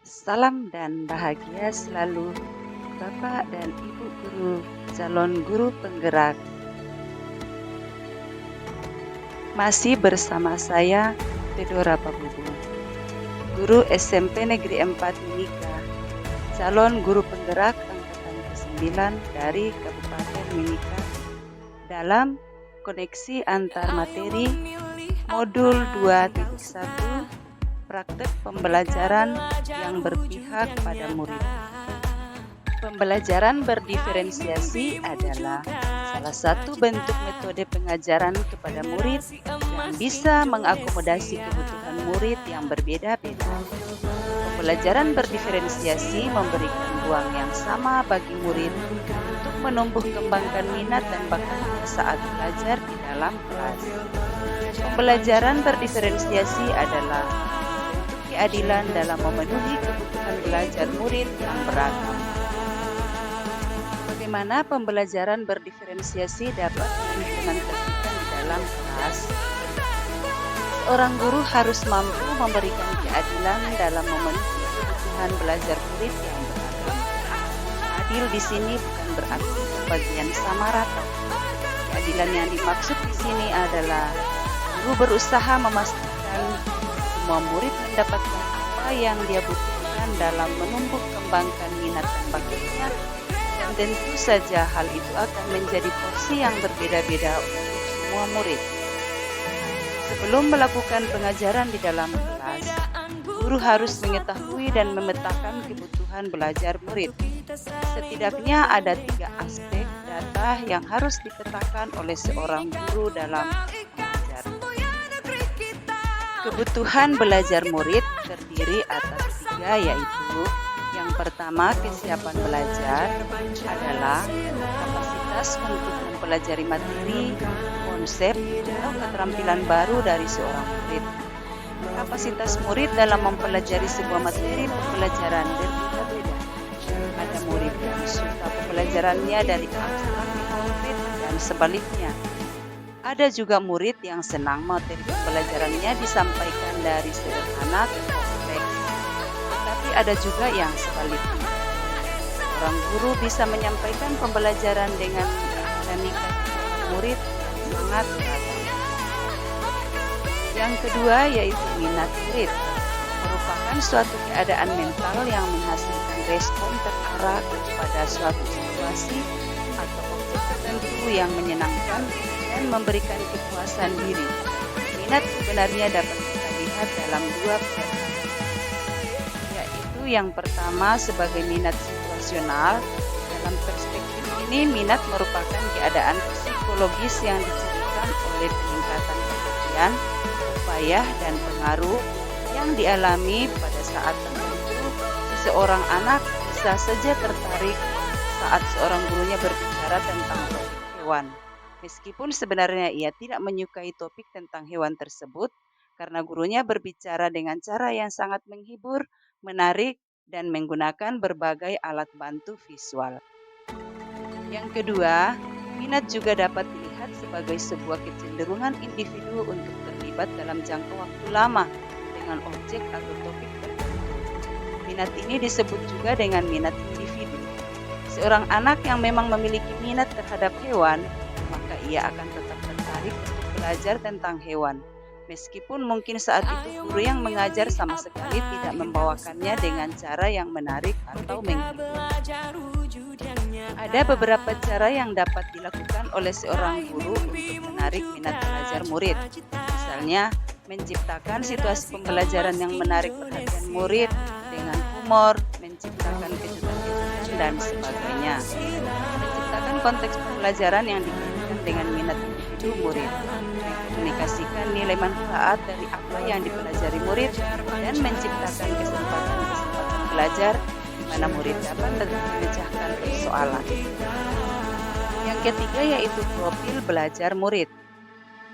Salam dan bahagia selalu Bapak dan Ibu guru, calon guru penggerak. Masih bersama saya, Fedora Pabubung, guru SMP Negeri 4 Mimika, calon guru penggerak angkatan ke-9 dari Kabupaten Mimika dalam koneksi antar materi modul 2.1 praktek pembelajaran yang berpihak pada murid. Pembelajaran berdiferensiasi adalah salah satu bentuk metode pengajaran kepada murid yang bisa mengakomodasi kebutuhan murid yang berbeda-beda. Pembelajaran berdiferensiasi memberikan ruang yang sama bagi murid untuk menumbuh kembangkan minat dan bakatnya saat belajar di dalam kelas. Pembelajaran berdiferensiasi adalah keadilan dalam memenuhi kebutuhan belajar murid yang beragam. Bagaimana pembelajaran berdiferensiasi dapat diimplementasikan di dalam kelas? Seorang guru harus mampu memberikan keadilan dalam memenuhi kebutuhan belajar murid yang beragam. Adil di sini bukan berarti pembagian sama rata. Keadilan yang dimaksud di sini adalah guru berusaha memastikan semua murid mendapatkan apa yang dia butuhkan dalam menumbuh kembangkan minat dan bakatnya, dan tentu saja hal itu akan menjadi porsi yang berbeda-beda untuk semua murid. Sebelum melakukan pengajaran di dalam kelas, guru harus mengetahui dan memetakan kebutuhan belajar murid. Setidaknya ada 3 aspek data yang harus dipetakan oleh seorang guru dalam mengajar. Kebutuhan belajar murid terdiri atas 3, yaitu yang pertama, kesiapan belajar adalah kapasitas untuk mempelajari materi, konsep, atau keterampilan baru dari seorang murid. Kapasitas murid dalam mempelajari sebuah materi pembelajaran berbeda-beda. Ada murid yang suka pembelajarannya dari abstrak ke konkret dan sebaliknya. Ada juga murid yang senang materi pembelajarannya disampaikan dari sederhana ke kompleks. Tapi ada juga yang sebaliknya. Seorang guru bisa menyampaikan pembelajaran dengan dinamika murid yang sangat beragam. Yang kedua yaitu minat murid. Merupakan suatu keadaan mental yang menghasilkan respon terarah kepada suatu situasi atau objek tertentu yang menyenangkan dan memberikan kepuasan diri. Minat sebenarnya dapat kita lihat dalam 2 perspektif, yaitu yang pertama sebagai minat situasional. Dalam perspektif ini, minat merupakan keadaan psikologis yang dicirikan oleh peningkatan perhatian, upaya, dan pengaruh yang dialami pada saat tertentu. Seseorang anak bisa saja tertarik saat seorang gurunya berbicara tentang topik hewan. Meskipun sebenarnya ia tidak menyukai topik tentang hewan tersebut, karena gurunya berbicara dengan cara yang sangat menghibur, menarik, dan menggunakan berbagai alat bantu visual. Yang kedua, minat juga dapat dilihat sebagai sebuah kecenderungan individu untuk terlibat dalam jangka waktu lama dengan objek atau topik tertentu. Minat ini disebut juga dengan minat individu. Seorang anak yang memang memiliki minat terhadap hewan, maka ia akan tetap tertarik untuk belajar tentang hewan. Meskipun mungkin saat itu guru yang mengajar sama sekali tidak membawakannya dengan cara yang menarik atau menghibur. Ada beberapa cara yang dapat dilakukan oleh seorang guru untuk menarik minat belajar murid. Misalnya, menciptakan situasi pembelajaran yang menarik perhatian murid dengan humor, menciptakan kejutan-kejutan, dan sebagainya. Menciptakan konteks pembelajaran yang dikaitkan dengan minat individu murid. Mengkomunikasikan nilai manfaat dari apa yang dipelajari murid dan menciptakan kesempatan-kesempatan belajar di mana murid dapat memecahkan persoalan. Yang ketiga yaitu profil belajar murid.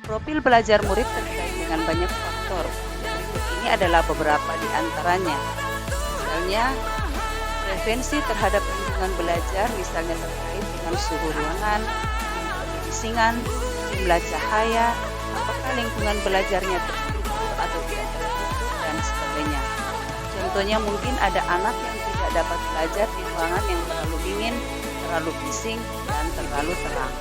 Profil belajar murid terkait dengan banyak faktor. Berikut ini adalah beberapa di antaranya. Misalnya, preferensi terhadap lingkungan belajar, misalnya terkait dengan suhu ruangan, kebisingan, jumlah cahaya, apakah lingkungan belajarnya tertutup atau tidak tertutup, dan sebagainya. Contohnya mungkin ada anak yang tidak dapat belajar di ruangan yang terlalu dingin, terlalu bising, dan terlalu terang.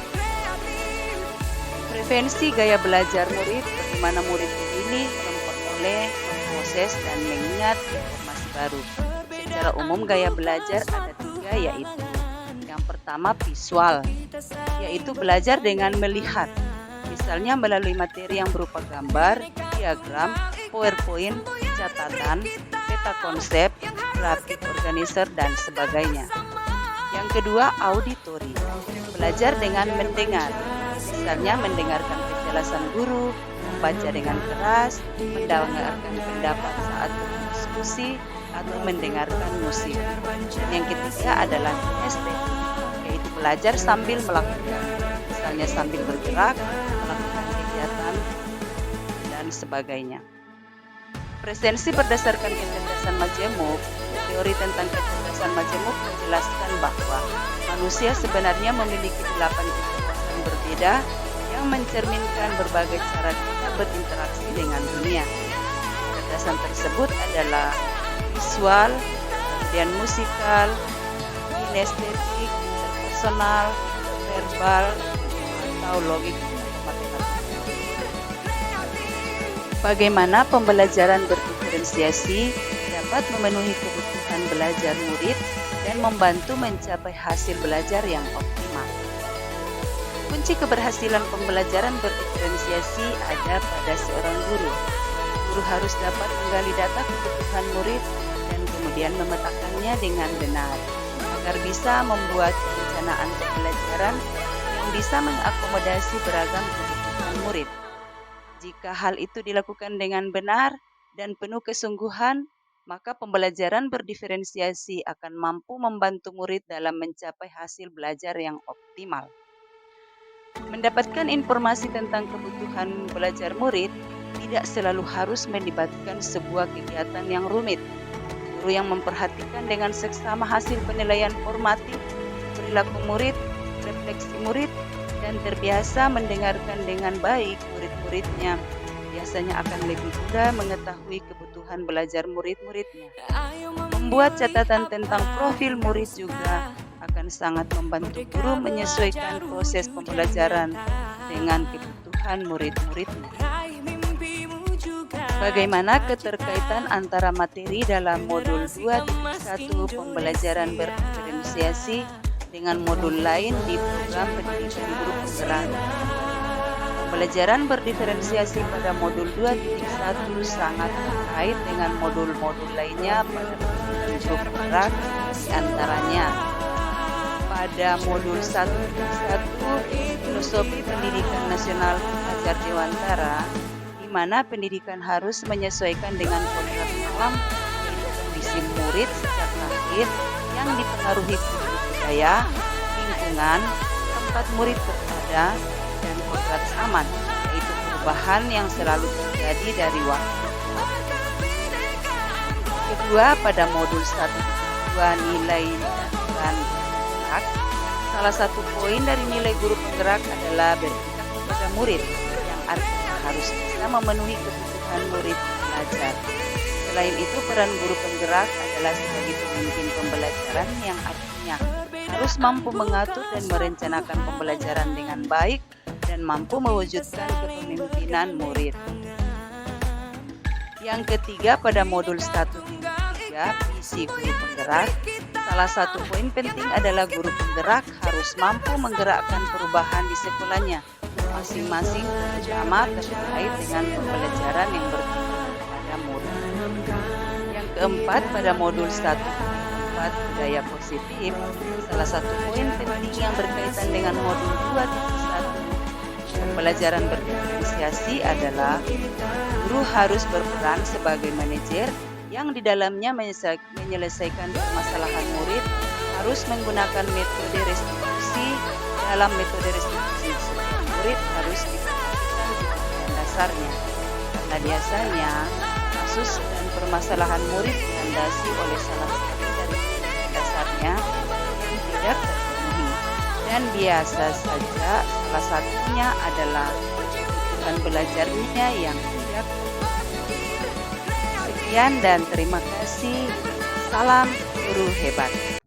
Prevensi gaya belajar murid, bagaimana murid memilih, memperoleh, memproses, dan mengingat informasi baru. Secara umum gaya belajar ada 3, yaitu yang pertama visual, yaitu belajar dengan melihat, misalnya melalui materi yang berupa gambar, diagram, PowerPoint, catatan, peta konsep, grafik organizer, dan sebagainya. Yang kedua auditori, belajar dengan mendengar, misalnya mendengarkan penjelasan guru, membaca dengan keras, mendengarkan pendapat saat berdiskusi, atau mendengarkan musik. Dan yang ketiga adalah kinestetik, yaitu belajar sambil melakukan, misalnya sambil bergerak, melakukan kegiatan, dan sebagainya. Presensi berdasarkan kecerdasan majemuk, teori tentang kecerdasan majemuk menjelaskan bahwa manusia sebenarnya memiliki 8 kecerdasan berbeda yang mencerminkan berbagai cara kita berinteraksi dengan dunia. Kecerdasan tersebut adalah visual, kemudian musikal, kinestetik, personal, verbal, atau logik atau matematika. Bagaimana pembelajaran berdiferensiasi dapat memenuhi kebutuhan belajar murid dan membantu mencapai hasil belajar yang optimal. Kunci keberhasilan pembelajaran berdiferensiasi ada pada seorang guru. Guru harus dapat menggali data kebutuhan murid dan kemudian memetakannya dengan benar, agar bisa membuat perencanaan pembelajaran yang bisa mengakomodasi beragam kebutuhan murid. Jika hal itu dilakukan dengan benar dan penuh kesungguhan, maka pembelajaran berdiferensiasi akan mampu membantu murid dalam mencapai hasil belajar yang optimal. Mendapatkan informasi tentang kebutuhan belajar murid tidak selalu harus melibatkan sebuah kegiatan yang rumit. Guru yang memperhatikan dengan seksama hasil penilaian formatif, perilaku murid, refleksi murid, dan terbiasa mendengarkan dengan baik murid-muridnya, biasanya akan lebih mudah mengetahui kebutuhan belajar murid-muridnya. Membuat catatan tentang profil murid juga akan sangat membantu guru menyesuaikan proses pembelajaran dengan kebutuhan murid-muridnya. Bagaimana keterkaitan antara materi dalam modul 2.1 pembelajaran berdiferensiasi dengan modul lain di program pendidikan guru penggerak? Pembelajaran berdiferensiasi pada modul 2.1 sangat terkait dengan modul-modul lainnya pada pendidikan guru penggerak, di antaranya pada modul 1.1 Filosofi Pendidikan Nasional Ajar Dewantara, di mana pendidikan harus menyesuaikan dengan kodrat alam, yaitu kondisi murid sejak lahir yang dipengaruhi budaya, lingkungan, tempat murid berada, dan kodrat zaman, yaitu perubahan yang selalu terjadi dari waktu ke waktu. Kedua, pada modul 1.2 nilai dan penggerak, salah satu poin dari nilai guru penggerak adalah berpihak kepada murid, yang artinya harus bisa memenuhi kebutuhan murid belajar. Selain itu, peran guru penggerak adalah sebagai pemimpin pembelajaran, yang artinya harus mampu mengatur dan merencanakan pembelajaran dengan baik dan mampu mewujudkan kepemimpinan murid. Yang ketiga, pada modul 1.3 visi guru penggerak, salah satu poin penting adalah guru penggerak harus mampu menggerakkan perubahan di sekolahnya masing-masing, terutama terkait dengan pembelajaran yang bertumpu pada murid. Yang keempat, pada modul 1.4 budaya positif, salah satu poin penting yang berkaitan dengan modul 2.1 pembelajaran berdiferensiasi adalah guru harus berperan sebagai manajer yang di dalamnya menyelesaikan permasalahan murid, harus menggunakan metode restitusi. Dalam metode restitusi, murid harus diperhatikan kebutuhan dasarnya, karena biasanya kasus dan permasalahan murid dilandasi oleh salah satu dari kebutuhan dasarnya yang tidak terpenuhi, dan biasa saja salah satunya adalah kebutuhan belajarnya yang tidak terpenuhi. Sekian dan terima kasih. Salam guru hebat.